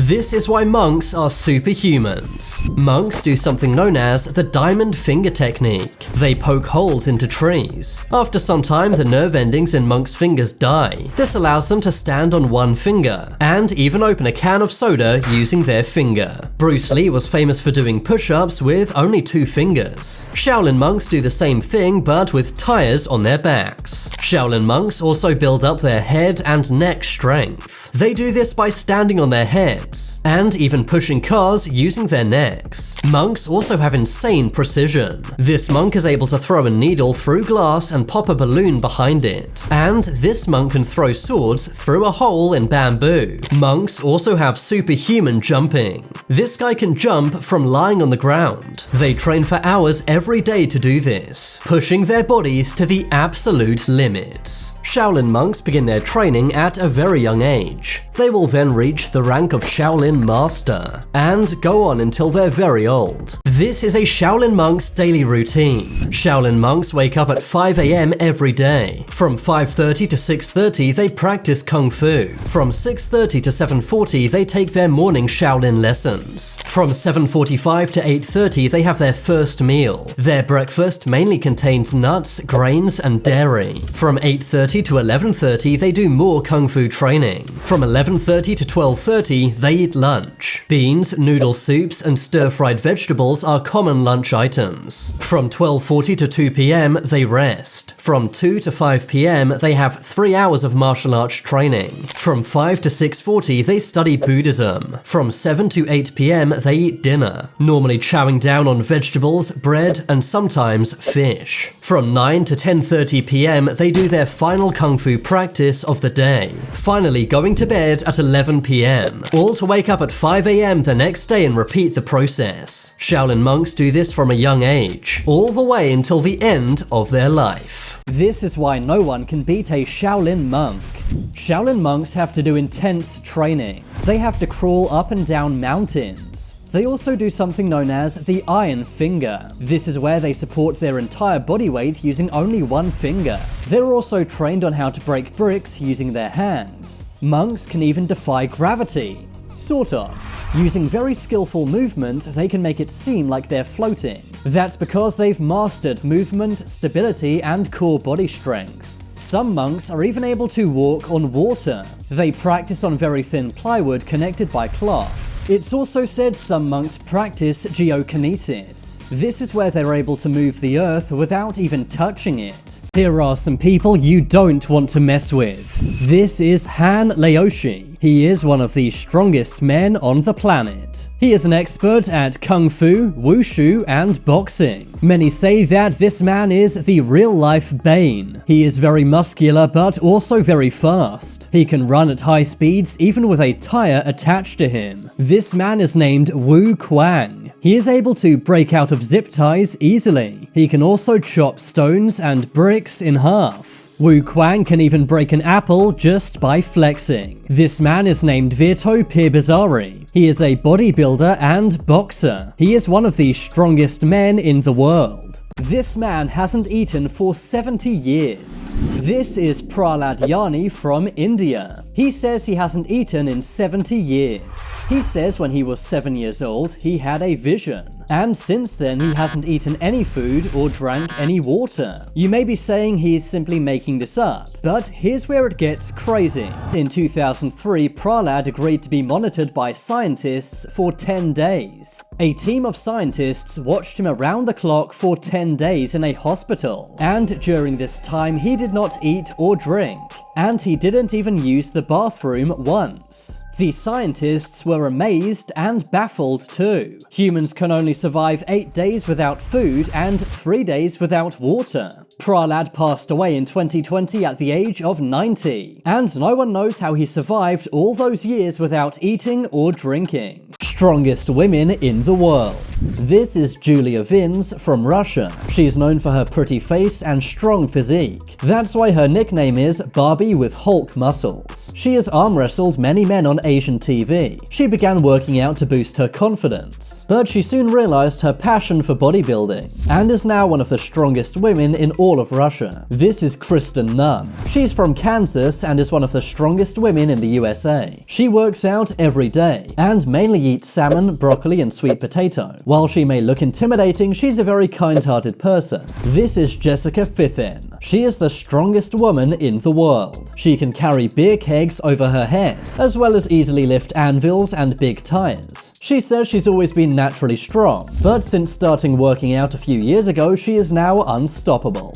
This is why monks are superhumans. Monks do something known as the diamond finger technique. They poke holes into trees. After some time, the nerve endings in monks' fingers die. This allows them to stand on one finger, and even open a can of soda using their finger. Bruce Lee was famous for doing push-ups with only 2 fingers. Shaolin monks do the same thing, but with tires on their backs. Shaolin monks also build up their head and neck strength. They do this by standing on their heads, and even pushing cars using their necks. Monks also have insane precision. This monk is able to throw a needle through glass and pop a balloon behind it. And this monk can throw swords through a hole in bamboo. Monks also have superhuman jumping. This guy can jump from lying on the ground. They train for hours every day to do this, pushing their bodies to the absolute limits. Shaolin monks begin their training at a very young age. They will then reach the rank of Shaolin Master, and go on until they're very old. This is a Shaolin monk's daily routine. Shaolin monks wake up at 5 AM every day. From 5:30 to 6:30 they practice Kung Fu. From 6:30 to 7:40 they take their morning Shaolin lessons. From 7:45 to 8:30 they have their first meal. Their breakfast mainly contains nuts, grains, and dairy. From 8:30 to 11:30 they do more Kung Fu training. From 11:30 to 12:30 they eat lunch. Beans, noodle soups, and stir-fried vegetables are common lunch items. From 12:40 to 2 PM they rest. From 2 to 5 PM they have 3 hours of martial arts training. From 5 to 6:40 they study Buddhism. From 7 to 8 PM they eat dinner, normally chowing down on vegetables, bread, and sometimes fish. From 9 to 10:30 PM they do their final Kung Fu practice of the day, finally going to bed at 11 PM, all to wake up at 5 AM the next day and repeat the process. Shaolin monks do this from a young age, all the way until the end of their life. This is why no one can beat a Shaolin monk. Shaolin monks have to do intense training. They have to crawl up and down mountains. They also do something known as the iron finger. This is where they support their entire body weight using only one finger. They're also trained on how to break bricks using their hands. Monks can even defy gravity. Sort of. Using very skillful movement, they can make it seem like they're floating. That's because they've mastered movement, stability, and core body strength. Some monks are even able to walk on water. They practice on very thin plywood connected by cloth. It's also said some monks practice geokinesis. This is where they're able to move the earth without even touching it. Here are some people you don't want to mess with. This is Han Laoshi. He is one of the strongest men on the planet. He is an expert at Kung Fu, Wushu, and boxing. Many say that this man is the real-life Bane. He is very muscular but also very fast. He can run at high speeds even with a tire attached to him. This man is named Wu Kuang. He is able to break out of zip ties easily. He can also chop stones and bricks in half. Wu Kuang can even break an apple just by flexing. This man is named Virto Pirbizarri. He is a bodybuilder and boxer. He is one of the strongest men in the world. This man hasn't eaten for 70 years. This is Prahlad Yani from India. He says he hasn't eaten in 70 years. He says when he was 7 years old, he had a vision. And since then, he hasn't eaten any food or drank any water. You may be saying he's simply making this up, but here's where it gets crazy. In 2003, Prahlad agreed to be monitored by scientists for 10 days. A team of scientists watched him around the clock for 10 days in a hospital. And during this time, he did not eat or drink. And he didn't even use the bathroom once. The scientists were amazed and baffled too. Humans can only survive 8 days without food and 3 days without water. Prahlad passed away in 2020 at the age of 90, and no one knows how he survived all those years without eating or drinking. Strongest women in the world. This is Julia Vins from Russia. She's known for her pretty face and strong physique. That's why her nickname is Barbie with Hulk muscles. She has arm wrestled many men on Asian TV. She began working out to boost her confidence, but she soon realized her passion for bodybuilding and is now one of the strongest women in all of Russia. This is Kristen Nunn. She's from Kansas and is one of the strongest women in the USA. She works out every day and mainly eats salmon, broccoli, and sweet potato. While she may look intimidating, she's a very kind-hearted person. This is Jessica Fithin. She is the strongest woman in the world. She can carry beer kegs over her head, as well as easily lift anvils and big tires. She says she's always been naturally strong, but since starting working out a few years ago, she is now unstoppable.